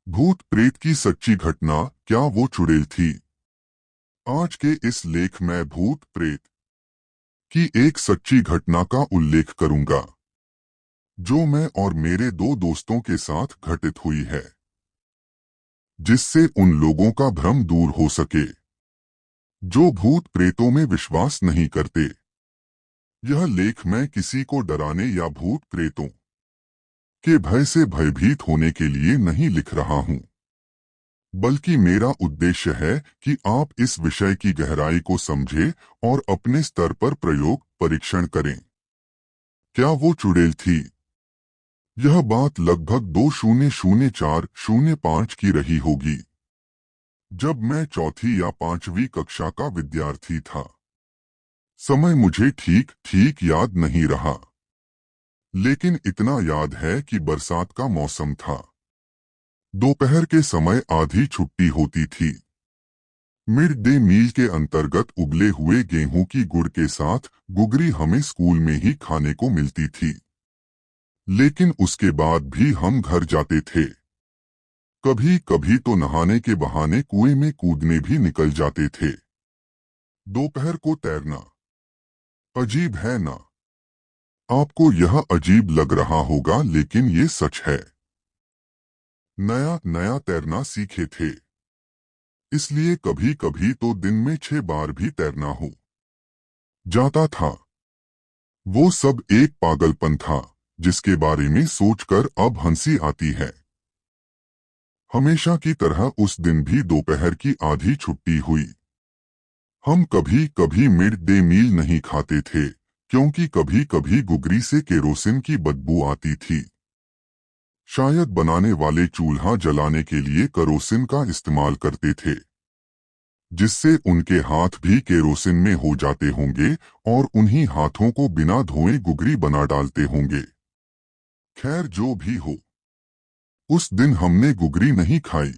भूत प्रेत की सच्ची घटना, क्या वो चुड़ैल थी? आज के इस लेख में भूत प्रेत की एक सच्ची घटना का उल्लेख करूंगा, जो मैं और मेरे दो दोस्तों के साथ घटित हुई है, जिससे उन लोगों का भ्रम दूर हो सके जो भूत प्रेतों में विश्वास नहीं करते। यह लेख मैं किसी को डराने या भूत प्रेतों के भय से भयभीत होने के लिए नहीं लिख रहा हूं, बल्कि मेरा उद्देश्य है कि आप इस विषय की गहराई को समझें और अपने स्तर पर प्रयोग परीक्षण करें। क्या वो चुड़ैल थी? यह बात लगभग 2004-05 की रही होगी, जब मैं चौथी या पांचवी कक्षा का विद्यार्थी था। समय मुझे ठीक ठीक याद नहीं रहा, लेकिन इतना याद है कि बरसात का मौसम था। दोपहर के समय आधी छुट्टी होती थी। मिड डे मील के अंतर्गत उबले हुए गेहूं की गुड़ के साथ गुगरी हमें स्कूल में ही खाने को मिलती थी, लेकिन उसके बाद भी हम घर जाते थे। कभी कभी तो नहाने के बहाने कुएं में कूदने भी निकल जाते थे। दोपहर को तैरना अजीब है ना? आपको यह अजीब लग रहा होगा, लेकिन ये सच है। नया नया तैरना सीखे थे, इसलिए कभी कभी तो दिन में 6 बार भी तैरना हो जाता था। वो सब एक पागलपन था, जिसके बारे में सोचकर अब हंसी आती है। हमेशा की तरह उस दिन भी दोपहर की आधी छुट्टी हुई। हम कभी कभी मिड डे मील नहीं खाते थे, क्योंकि कभी कभी गुगरी से केरोसिन की बदबू आती थी। शायद बनाने वाले चूल्हा जलाने के लिए केरोसिन का इस्तेमाल करते थे, जिससे उनके हाथ भी केरोसिन में हो जाते होंगे और उन्हीं हाथों को बिना धोए गुगरी बना डालते होंगे। खैर, जो भी हो, उस दिन हमने गुगरी नहीं खाई।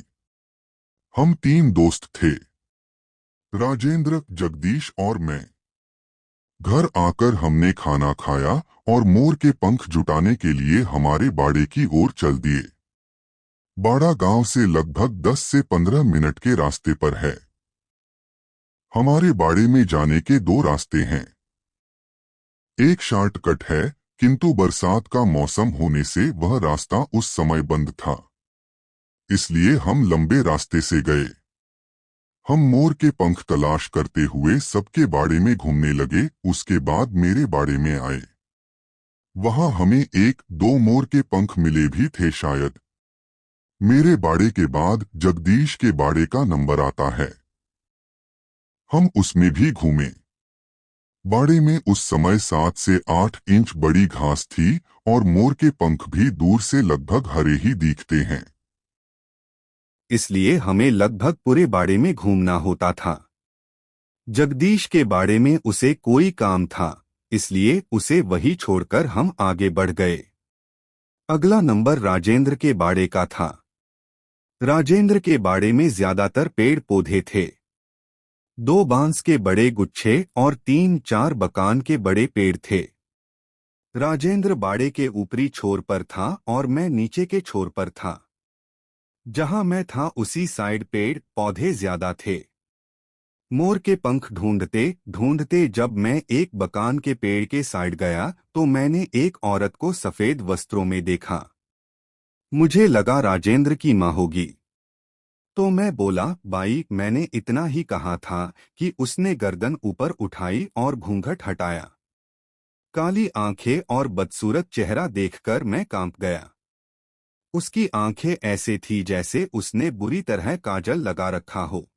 हम 3 दोस्त थे, राजेंद्र, जगदीश और मैं। घर आकर हमने खाना खाया और मोर के पंख जुटाने के लिए हमारे बाड़े की ओर चल दिए। बाड़ा गांव से लगभग 10 से 15 मिनट के रास्ते पर है। हमारे बाड़े में जाने के 2 रास्ते हैं। एक शॉर्टकट है, किंतु बरसात का मौसम होने से वह रास्ता उस समय बंद था, इसलिए हम लंबे रास्ते से गए। हम मोर के पंख तलाश करते हुए सबके बाड़े में घूमने लगे। उसके बाद मेरे बाड़े में आए। वहां हमें 1-2 मोर के पंख मिले भी थे शायद। मेरे बाड़े के बाद जगदीश के बाड़े का नंबर आता है। हम उसमें भी घूमे। बाड़े में उस समय 7 से 8 इंच बड़ी घास थी और मोर के पंख भी दूर से लगभग हरे ही दिखते हैं, इसलिए हमें लगभग पूरे बाड़े में घूमना होता था। जगदीश के बाड़े में उसे कोई काम था, इसलिए उसे वही छोड़कर हम आगे बढ़ गए। अगला नंबर राजेंद्र के बाड़े का था। राजेंद्र के बाड़े में ज्यादातर पेड़ पौधे थे। 2 बांस के बड़े गुच्छे और 3-4 बकान के बड़े पेड़ थे। राजेंद्र बाड़े के ऊपरी छोर पर था और मैं नीचे के छोर पर था। जहां मैं था उसी साइड पेड़ पौधे ज्यादा थे। मोर के पंख ढूंढते ढूंढते जब मैं एक बकान के पेड़ के साइड गया तो मैंने एक औरत को सफेद वस्त्रों में देखा। मुझे लगा राजेंद्र की माँ होगी, तो मैं बोला, बाई, मैंने इतना ही कहा था कि उसने गर्दन ऊपर उठाई और घूंघट हटाया। काली आंखें और बदसूरत चेहरा देखकर मैं कांप गया। उसकी आंखें ऐसे थी जैसे उसने बुरी तरह काजल लगा रखा हो।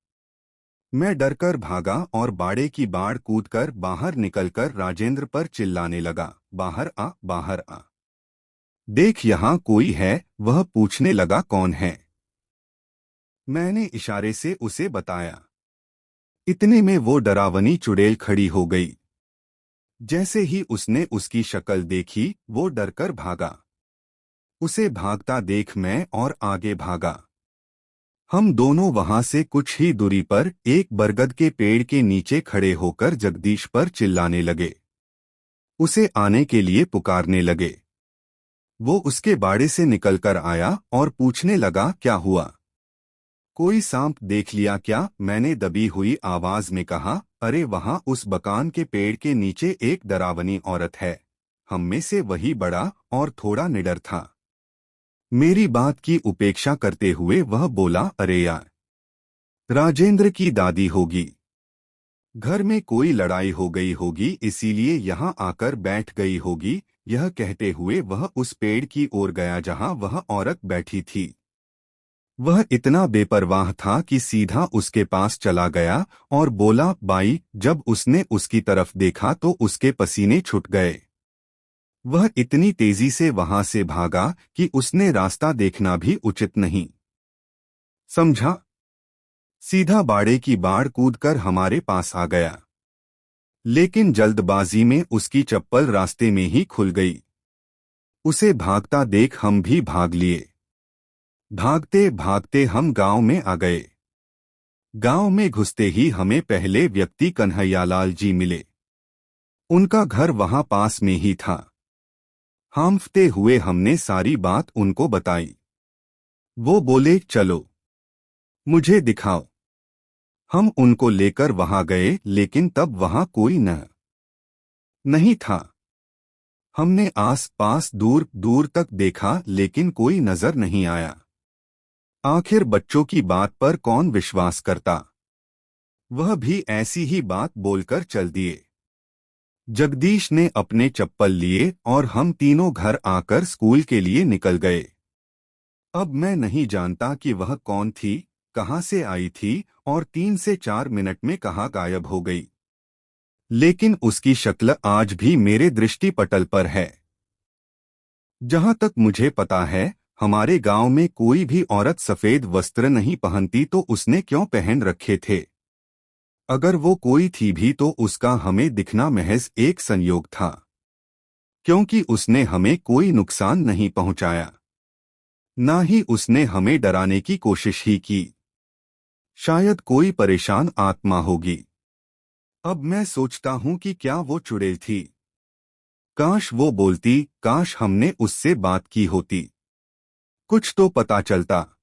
मैं डरकर भागा और बाड़े की बाड़ कूदकर बाहर निकलकर राजेंद्र पर चिल्लाने लगा, बाहर आ, बाहर आ। देख, यहाँ कोई है। वह पूछने लगा, कौन है? मैंने इशारे से उसे बताया। इतने में वो डरावनी चुड़ैल खड़ी हो गई। जैसे ही उसने उसकी शक्ल देखी, वो डरकर भागा। उसे भागता देख मैं और आगे भागा। हम दोनों वहां से कुछ ही दूरी पर एक बरगद के पेड़ के नीचे खड़े होकर जगदीश पर चिल्लाने लगे। उसे आने के लिए पुकारने लगे। वो उसके बाड़े से निकलकर आया और पूछने लगा, क्या हुआ? कोई सांप देख लिया क्या? मैंने दबी हुई आवाज में कहा, अरे वहां उस बकान के पेड़ के नीचे एक डरावनी औरत है। हम में से वही बड़ा और थोड़ा निडर था। मेरी बात की उपेक्षा करते हुए वह बोला, अरे यार, राजेंद्र की दादी होगी। घर में कोई लड़ाई हो गई होगी, इसीलिए यहाँ आकर बैठ गई होगी। यह कहते हुए वह उस पेड़ की ओर गया जहाँ वह औरत बैठी थी। वह इतना बेपरवाह था कि सीधा उसके पास चला गया और बोला, बाई। जब उसने उसकी तरफ देखा तो उसके पसीने छूट गए। वह इतनी तेजी से वहां से भागा कि उसने रास्ता देखना भी उचित नहीं समझा। सीधा बाड़े की बाड़ कूदकर हमारे पास आ गया। लेकिन जल्दबाजी में उसकी चप्पल रास्ते में ही खुल गई। उसे भागता देख हम भी भाग लिए। भागते भागते हम गांव में आ गए। गांव में घुसते ही हमें पहले व्यक्ति कन्हैयालाल जी मिले। उनका घर वहां पास में ही था। हांफते हुए हमने सारी बात उनको बताई। वो बोले, चलो मुझे दिखाओ। हम उनको लेकर वहां गए, लेकिन तब वहां कोई नहीं था। हमने आस पास दूर दूर तक देखा, लेकिन कोई नजर नहीं आया। आखिर बच्चों की बात पर कौन विश्वास करता। वह भी ऐसी ही बात बोलकर चल दिए। जगदीश ने अपने चप्पल लिए और हम तीनों घर आकर स्कूल के लिए निकल गए। अब मैं नहीं जानता कि वह कौन थी, कहां से आई थी और 3 से 4 मिनट में कहां गायब हो गई। लेकिन उसकी शक्ल आज भी मेरे दृष्टिपटल पर है। जहां तक मुझे पता है, हमारे गांव में कोई भी औरत सफेद वस्त्र नहीं पहनती, तो उसने क्यों पहन रखे थे? अगर वो कोई थी भी तो उसका हमें दिखना महज एक संयोग था, क्योंकि उसने हमें कोई नुकसान नहीं पहुंचाया, ना ही उसने हमें डराने की कोशिश ही की। शायद कोई परेशान आत्मा होगी। अब मैं सोचता हूं कि क्या वो चुड़ैल थी? काश वो बोलती, काश हमने उससे बात की होती। कुछ तो पता चलता।